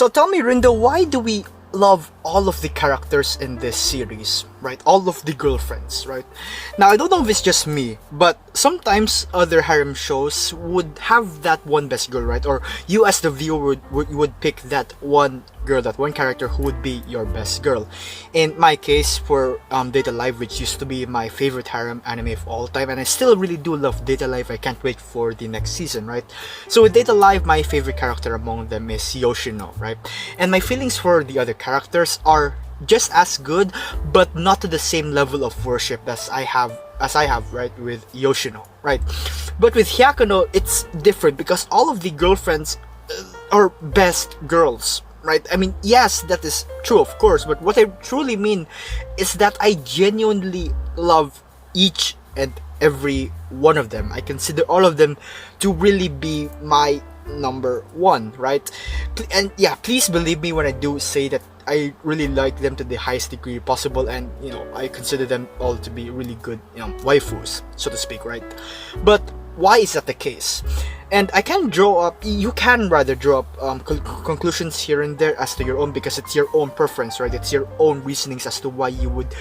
So tell me, Rindo, why do we love all of the characters in this series, right? All of the girlfriends, right? Now, I don't know if it's just me, but sometimes other harem shows would have that one best girl, right? Or you as the viewer would pick that one girl, that one character who would be your best girl. In my case, for Data Live, which used to be my favorite harem anime of all time, and I still really do love Data Live. I can't wait for the next season, right? So with Data Live, my favorite character among them is Yoshino, right? And my feelings for the other characters are just as good, but not to the same level of worship as I have, right, with Yoshino, right? But with Hyakuno, it's different because all of the girlfriends are best girls, right? I mean, yes, that is true, of course, but what I truly mean is that I genuinely love each and every one of them. I consider all of them to really be my number one, right? And yeah, please believe me when I do say that I really like them to the highest degree possible, and I consider them all to be really good, waifus, so to speak, right? But why is that the case? And you can rather draw up conclusions here and there as to your own, because it's your own preference, right? It's your own reasonings as to why you would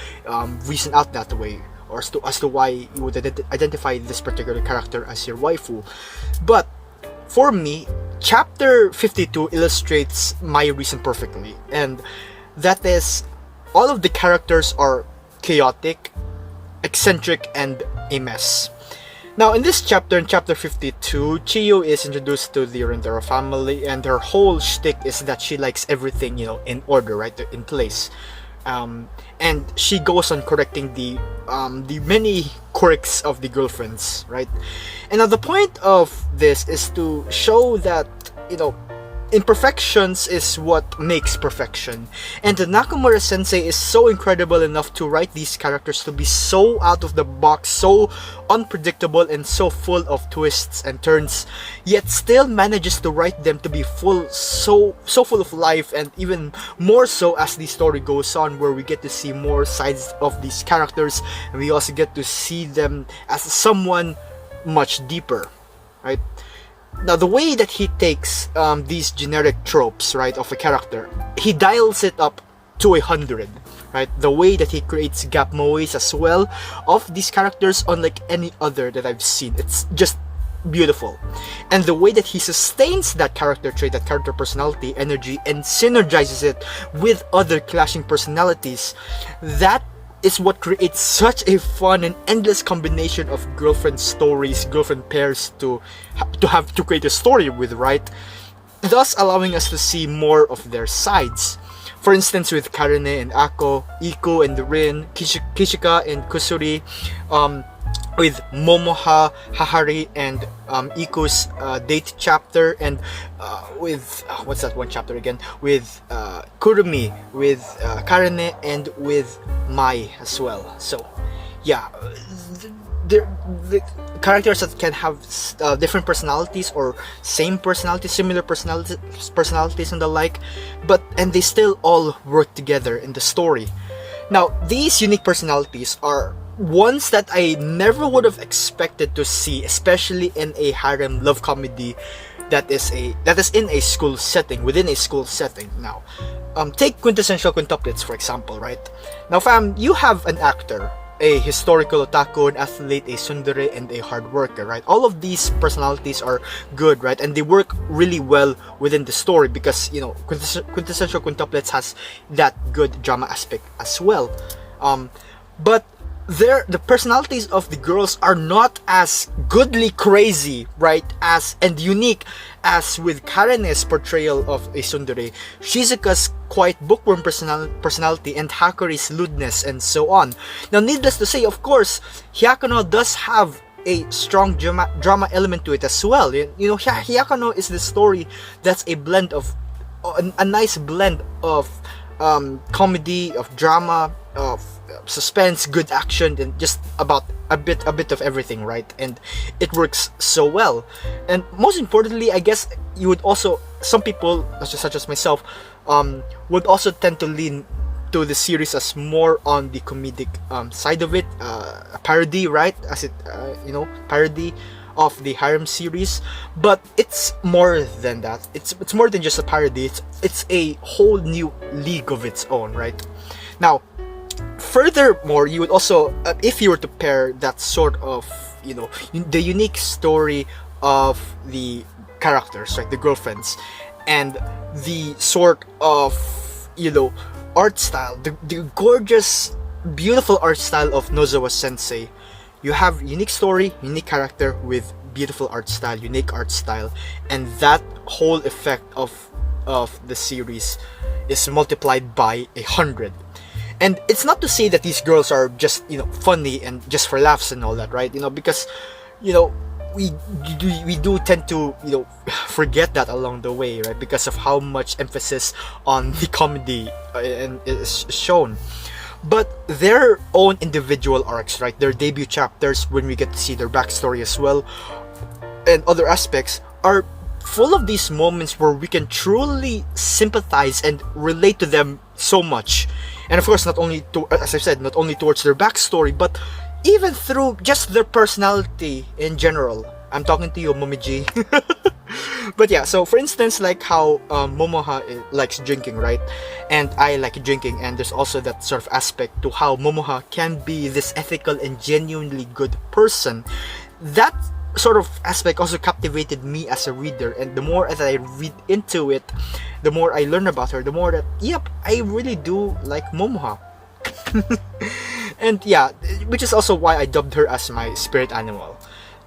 reason out that way, or as to why you would identify this particular character as your waifu. But for me, chapter 52 illustrates my reason perfectly, and that is, all of the characters are chaotic, eccentric, and a mess. Now, in this chapter, in chapter 52, Chiyo is introduced to the Rindoro family, and her whole shtick is that she likes everything, in order, right, in place. And she goes on correcting the many quirks of the girlfriends, right? And now the point of this is to show that, imperfections is what makes perfection. And the Nakamura sensei is so incredible enough to write these characters to be so out of the box, so unpredictable, and so full of twists and turns, yet still manages to write them to be so full of life, and even more so as the story goes on, where we get to see more sides of these characters, and we also get to see them as someone much deeper, right? Now, the way that he takes these generic tropes, right, of a character, he dials it up to 100, right? The way that he creates gap moes as well of these characters, unlike any other that I've seen, it's just beautiful. And the way that he sustains that character trait, that character personality, energy, and synergizes it with other clashing personalities, that is what creates such a fun and endless combination of girlfriend stories, girlfriend pairs to create a story with, right? Thus allowing us to see more of their sides. For instance, with Karene and Ako, Iko and Rin, Kishika and Kusuri, with Momoha, Hahari, and Iko's date chapter, and with what's that one chapter again? With Kurumi, with Karene, and with Mai as well. So, yeah, the characters that can have different personalities, or same personalities, similar personalities, and the like, and they still all work together in the story. Now, these unique personalities are ones that I never would have expected to see, especially in a harem love comedy that is in a school setting, within a school setting. Now, take quintessential quintuplets, for example, right? Now, fam, you have an actor, a historical otaku, an athlete, a tsundere, and a hard worker, right? All of these personalities are good, right? And they work really well within the story because, quintessential quintuplets has that good drama aspect as well. But the personalities of the girls are not as goodly crazy, right, and unique as with Karene's portrayal of a tsundere, Shizuka's quite bookworm personality, and Hakori's lewdness, and so on. Now, needless to say, of course, Hyakuno does have a strong drama element to it as well. Hyakuno is the story that's a blend of a nice blend of comedy, of drama, of suspense, good action, and just about a bit of everything, right? And it works so well. And most importantly, I guess you would also, some people such as myself, would also tend to lean to the series as more on the comedic side of it, a parody, right? As it parody of the harem series, but it's more than that. It's more than just a parody. It's a whole new league of its own, right? Now, furthermore, you would also, if you were to pair that sort of, the unique story of the characters, right, the girlfriends, and the sort of, art style, the gorgeous, beautiful art style of Nozawa Sensei. You have unique story, unique character with beautiful art style, unique art style, and that whole effect of the series is multiplied by 100. And it's not to say that these girls are just, funny and just for laughs and all that, right? Because, we do tend to, forget that along the way, right? Because of how much emphasis on the comedy and is shown. But their own individual arcs, right? Their debut chapters, when we get to see their backstory as well, and other aspects, are full of these moments where we can truly sympathize and relate to them so much. And of course, not only as I said, not only towards their backstory, but even through just their personality in general. I'm talking to you, Momiji. But yeah, so for instance, like how Momoha likes drinking, right? And I like drinking, and there's also that sort of aspect to how Momoha can be this ethical and genuinely good person. That sort of aspect also captivated me as a reader, and the more that I read into it, the more I learn about her, the more that, yep, I really do like Momoha. And yeah, which is also why I dubbed her as my spirit animal.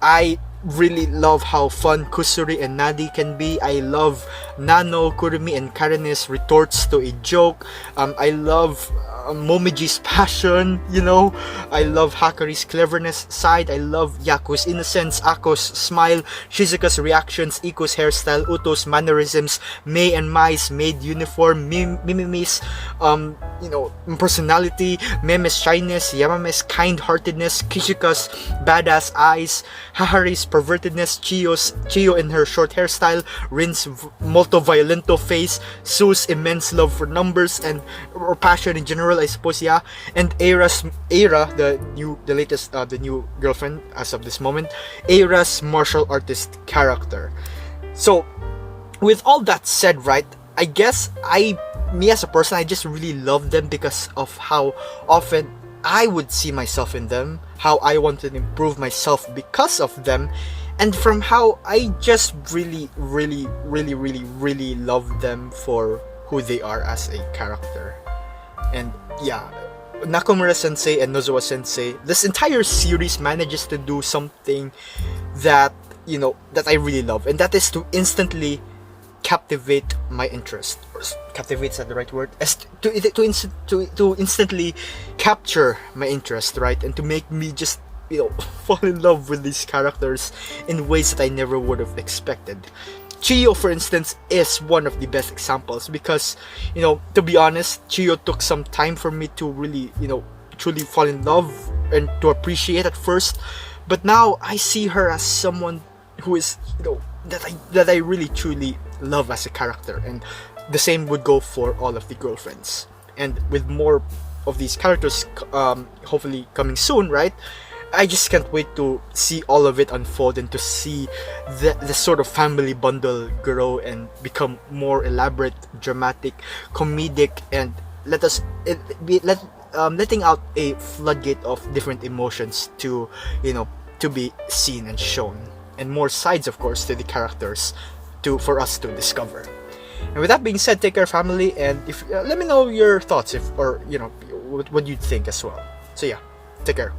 I really love how fun Kusuri and Nadi can be. I love Nano, Kurumi, and Karene's retorts to a joke. I love Momiji's passion, I love Hakari's cleverness side. I love Yaku's innocence, Ako's smile, Shizuka's reactions, Iko's hairstyle, Uto's mannerisms, Mei and Mai's maid uniform, Mimimi's personality, Meme's shyness, Yamame's kind-heartedness, Kishika's badass eyes, Hahari's pervertedness, Chiyo in her short hairstyle, Rin's molto violento face, Sue's immense love for numbers or passion in general, I suppose, yeah, and the new girlfriend as of this moment, Eira's martial artist character. So, with all that said, right, I guess me as a person, I just really love them because of how often I would see myself in them, how I want to improve myself because of them, and from how I just really, really, really, really, really love them for who they are as a character. And yeah, Nakamura Sensei and Nozawa Sensei, this entire series manages to do something that, that I really love, and that is to instantly captivate my interest. Captivate, is that the right word? To instantly capture my interest, right? And to make me just, fall in love with these characters in ways that I never would have expected. Chiyo, for instance, is one of the best examples because, to be honest, Chiyo took some time for me to really, truly fall in love and to appreciate at first. But now I see her as someone who is, that I really truly love as a character, and the same would go for all of the girlfriends. And with more of these characters hopefully coming soon, right? I just can't wait to see all of it unfold and to see the sort of family bundle grow and become more elaborate, dramatic, comedic, and letting out a floodgate of different emotions to be seen and shown, and more sides, of course, to the characters for us to discover. And with that being said, take care, family, and if let me know your thoughts, what you think as well. So yeah, take care.